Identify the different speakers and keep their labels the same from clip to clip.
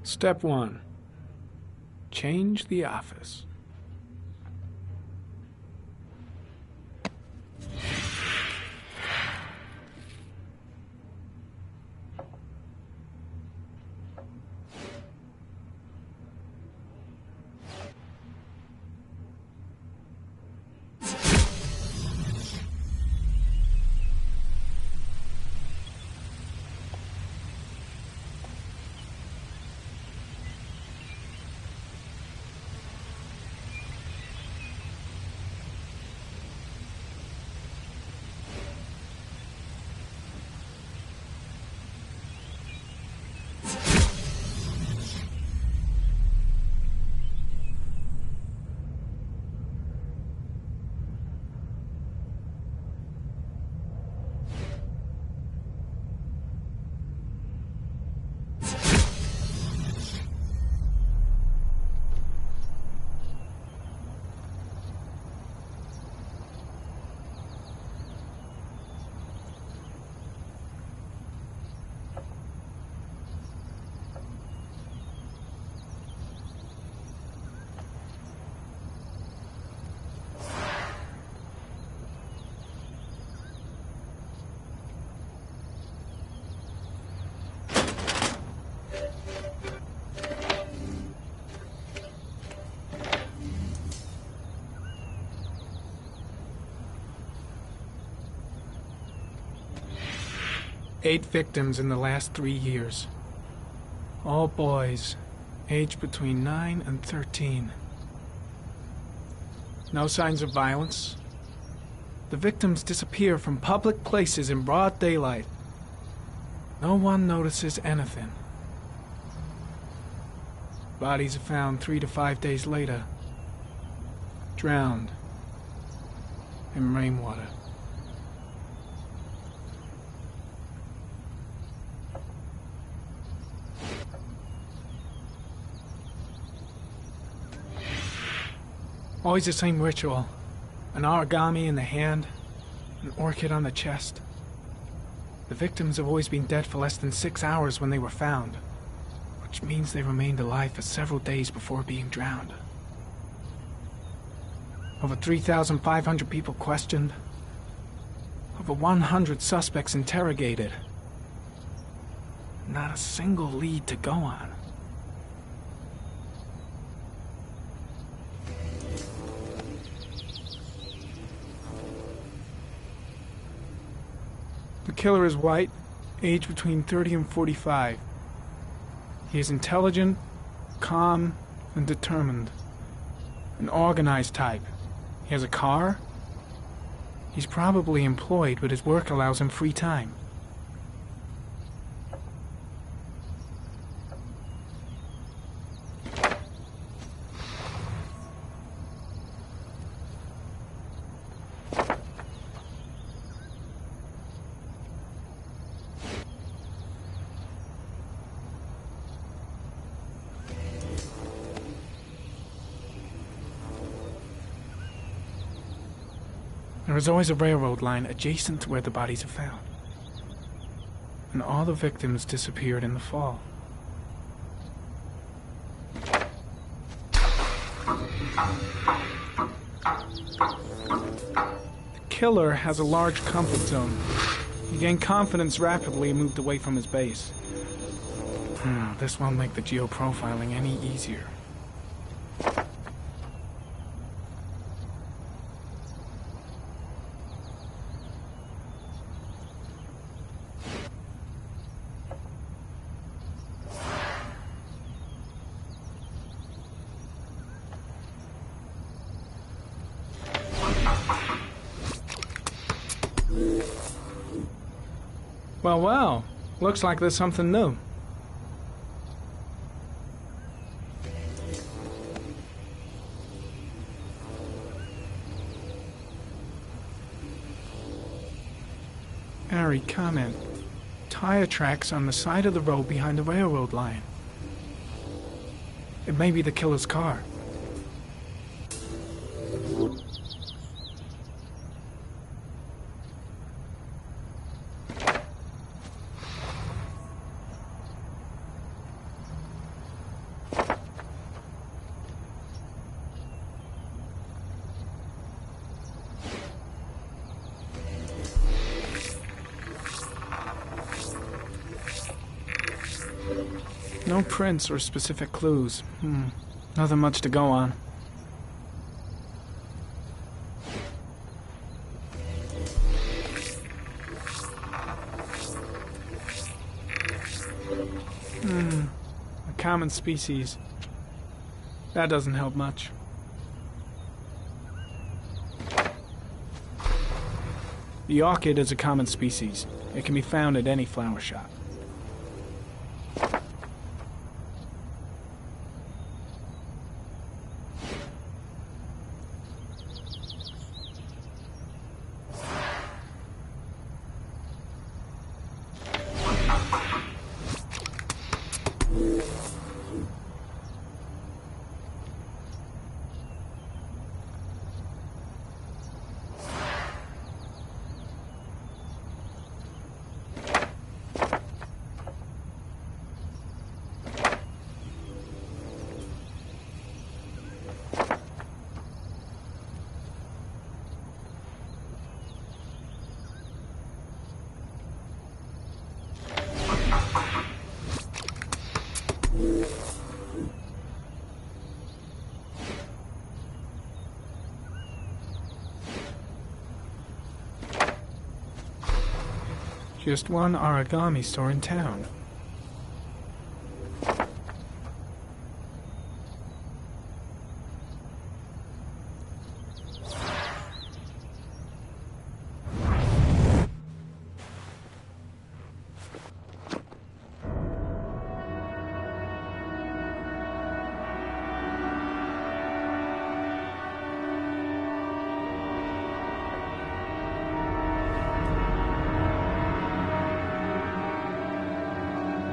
Speaker 1: Step 1. Change the office. Eight victims in the last 3 years. All boys, aged between 9 and 13. No signs of violence. The victims disappear from public places in broad daylight. No one notices anything. Bodies are found 3 to 5 days later, drowned in rainwater. Always the same ritual. An origami in the hand, an orchid on the chest. The victims have always been dead for less than 6 hours when they were found, which means they remained alive for several days before being drowned. Over 3,500 people questioned. Over 100 suspects interrogated. Not a single lead to go on. The killer is white, aged between 30 and 45. He is intelligent, calm, and determined. An organized type. He has a car. He's probably employed, but his work allows him free time. There is always a railroad line adjacent to where the bodies are found. And all the victims disappeared in the fall. The killer has a large comfort zone. He gained confidence rapidly and moved away from his base. This won't make the geoprofiling any easier. Well, looks like there's something new. Harry, comment. Tire tracks on the side of the road behind the railroad line. It may be the killer's car. No prints or specific clues. Nothing much to go on. A common species. That doesn't help much. The orchid is a common species. It can be found at any flower shop. Just one origami store in town.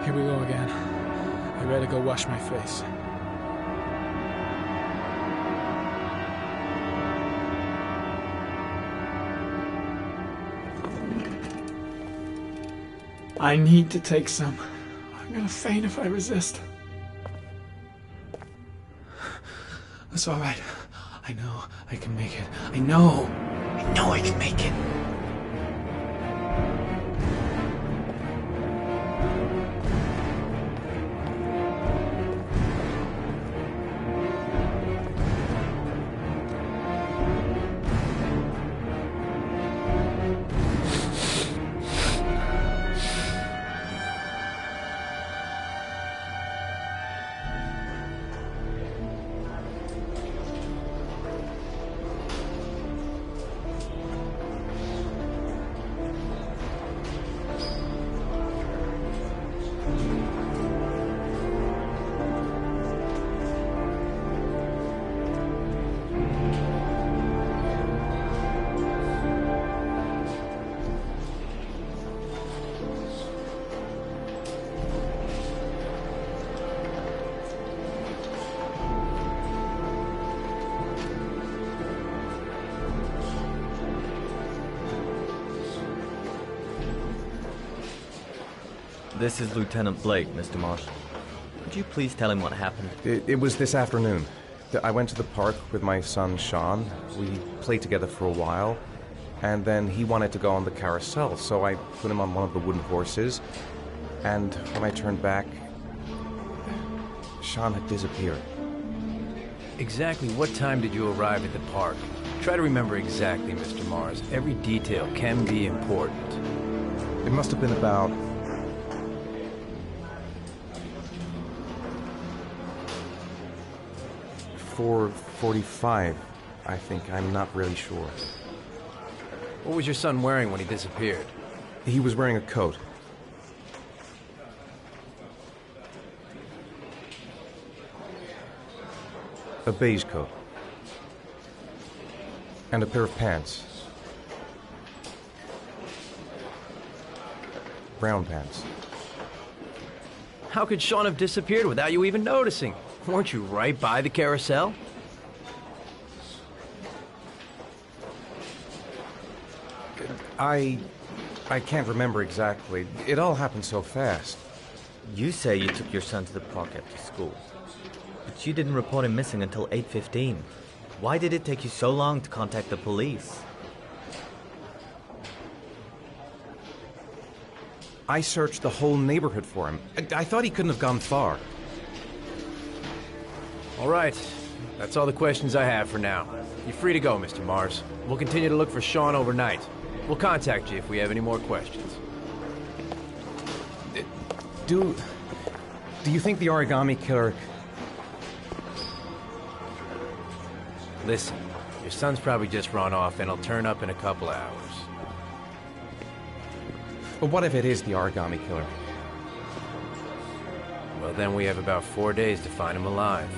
Speaker 1: Here we go again. I better go wash my face. I need to take some. I'm gonna faint if I resist. That's all right. I know I can make it. I know I can make it.
Speaker 2: This is Lieutenant Blake, Mr. Marshall. Could you please tell him what happened?
Speaker 3: It was this afternoon. I went to the park with my son, Sean. We played together for a while, and then he wanted to go on the carousel, so I put him on one of the wooden horses, and when I turned back, Sean had disappeared.
Speaker 4: Exactly what time did you arrive at the park? Try to remember exactly, Mr. Mars. Every detail can be important.
Speaker 3: It must have been about 4:45, I think. I'm not really sure.
Speaker 4: What was your son wearing when he disappeared?
Speaker 3: He was wearing a coat. A beige coat. And a pair of pants. Brown pants.
Speaker 4: How could Sean have disappeared without you even noticing? Weren't you right by the carousel?
Speaker 3: I can't remember exactly. It all happened so fast.
Speaker 2: You say you took your son to the park after school, but you didn't report him missing until 8:15. Why did it take you so long to contact the police?
Speaker 3: I searched the whole neighborhood for him. I thought he couldn't have gone far.
Speaker 4: All right. That's all the questions I have for now. You're free to go, Mr. Mars. We'll continue to look for Sean overnight. We'll contact you if we have any more questions.
Speaker 3: Do you think the origami killer...
Speaker 4: Listen, your son's probably just run off and he'll turn up in a couple hours.
Speaker 3: But what if it is the origami killer?
Speaker 4: Well, then we have about 4 days to find him alive.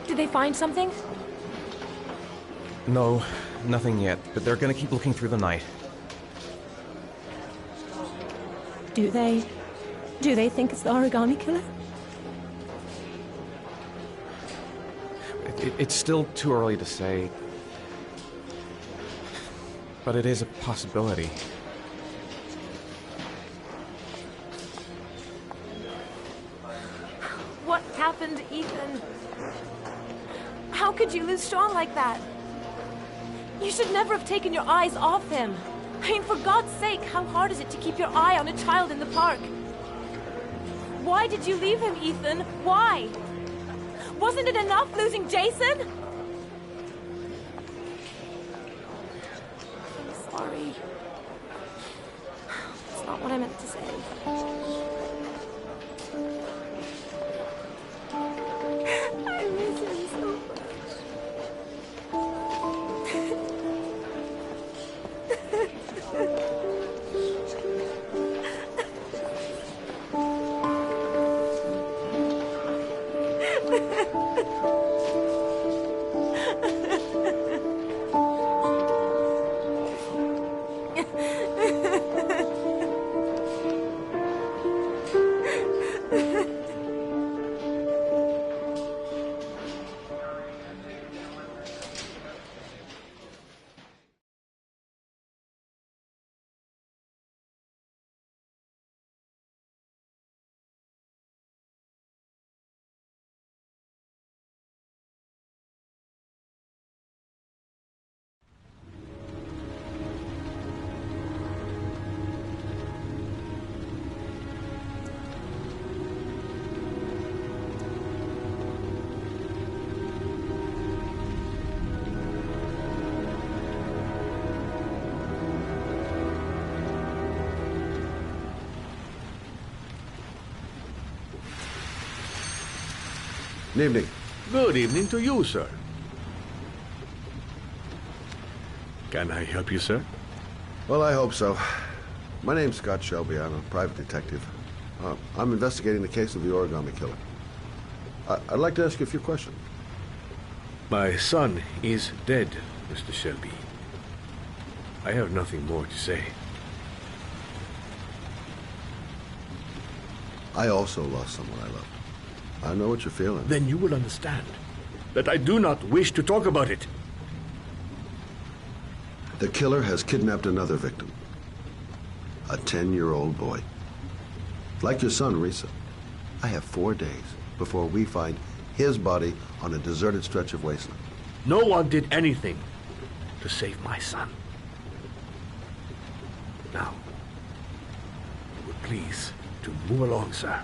Speaker 5: Did they find something?
Speaker 3: No, nothing yet, but they're gonna keep looking through the night.
Speaker 5: Do they think it's the origami killer?
Speaker 3: It's still too early to say. But it is a possibility.
Speaker 5: What happened, Ethan? How could you lose Sean like that? You should never have taken your eyes off him. I mean, for God's sake, how hard is it to keep your eye on a child in the park? Why did you leave him, Ethan? Why? Wasn't it enough losing Jason? I'm sorry. It's not what I meant to say. I miss him so much.
Speaker 6: Good evening.
Speaker 7: Good evening to you, sir. Can I help you, sir?
Speaker 6: Well, I hope so. My name's Scott Shelby. I'm a private detective. I'm investigating the case of the origami killer. I'd like to ask you a few questions.
Speaker 7: My son is dead, Mr. Shelby. I have nothing more to say.
Speaker 6: I also lost someone I loved. I know what you're feeling.
Speaker 7: Then you will understand that I do not wish to talk about it.
Speaker 6: The killer has kidnapped another victim. A 10-year-old boy. Like your son, Risa. I have 4 days before we find his body on a deserted stretch of wasteland.
Speaker 7: No one did anything to save my son. Now, you would please to move along, sir.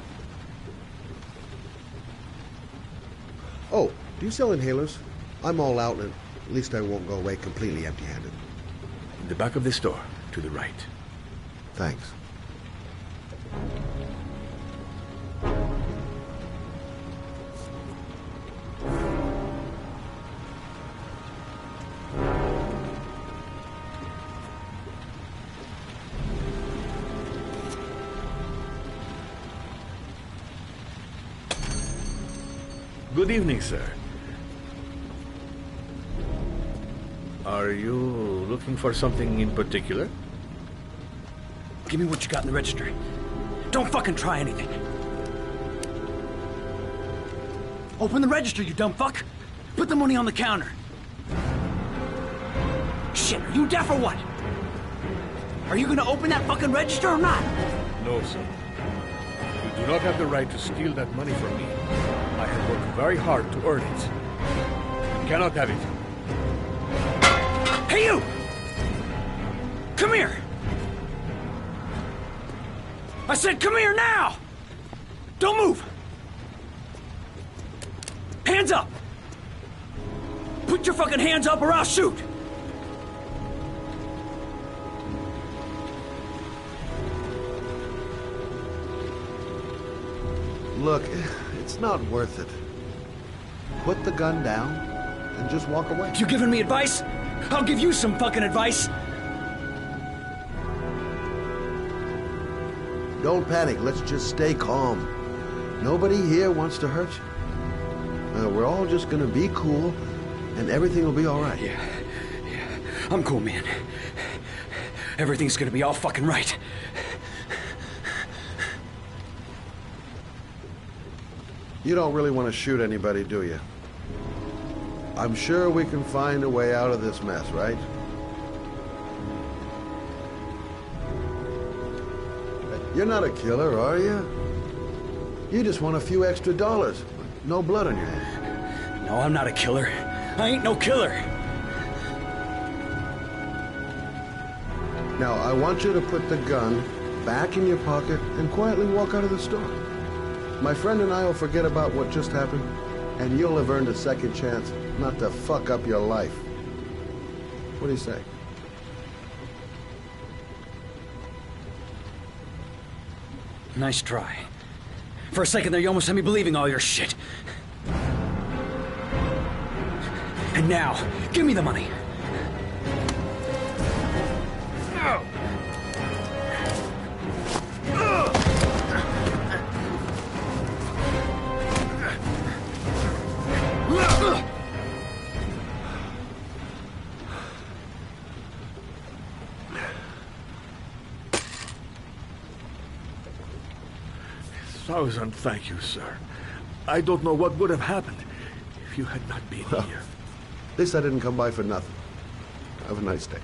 Speaker 6: Oh, do you sell inhalers? I'm all out, and at least I won't go away completely empty-handed.
Speaker 7: In the back of this store, to the right.
Speaker 6: Thanks.
Speaker 7: Good evening, sir. Are you looking for something in particular?
Speaker 8: Give me what you got in the register. Don't fucking try anything. Open the register, you dumb fuck. Put the money on the counter. Shit, are you deaf or what? Are you gonna open that fucking register or not?
Speaker 7: No, sir. You do not have the right to steal that money from me. I have worked very hard to earn it. You cannot have it.
Speaker 8: Hey, you! Come here! I said come here now! Don't move! Hands up! Put your fucking hands up or I'll shoot!
Speaker 6: Look, it's not worth it. Put the gun down and just walk away.
Speaker 8: You giving me advice? I'll give you some fucking advice!
Speaker 6: Don't panic, let's just stay calm. Nobody here wants to hurt you. We're all just gonna be cool, and everything will be all right.
Speaker 8: Yeah. I'm cool, man. Everything's gonna be all fucking right.
Speaker 6: You don't really want to shoot anybody, do you? I'm sure we can find a way out of this mess, right? You're not a killer, are you? You just want a few extra dollars. No blood on your hands.
Speaker 8: No, I'm not a killer. I ain't no killer.
Speaker 6: Now, I want you to put the gun back in your pocket and quietly walk out of the store. My friend and I will forget about what just happened, and you'll have earned a second chance not to fuck up your life. What do you say?
Speaker 8: Nice try. For a second there, you almost had me believing all your shit. And now, give me the money.
Speaker 7: Thousand thank you, sir. I don't know what would have happened if you had not been here.
Speaker 6: At least I didn't come by for nothing. Have a nice day.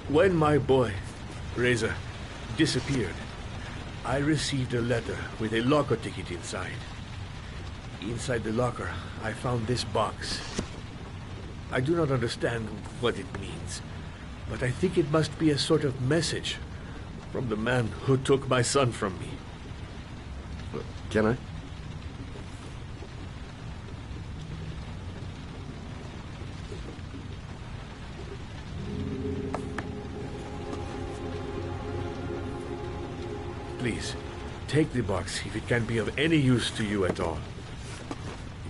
Speaker 7: When my boy, Reza, disappeared, I received a letter with a locker ticket inside. Inside the locker, I found this box. I do not understand what it means, but I think it must be a sort of message from the man who took my son from me.
Speaker 6: Can I?
Speaker 7: Please, take the box if it can be of any use to you at all.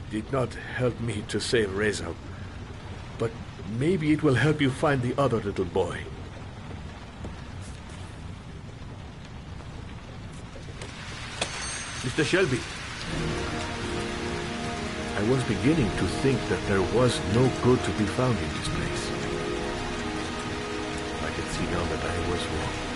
Speaker 7: It did not help me to save Reza, but maybe it will help you find the other little boy. Mr. Shelby, I was beginning to think that there was no good to be found in this place. I could see now that I was wrong.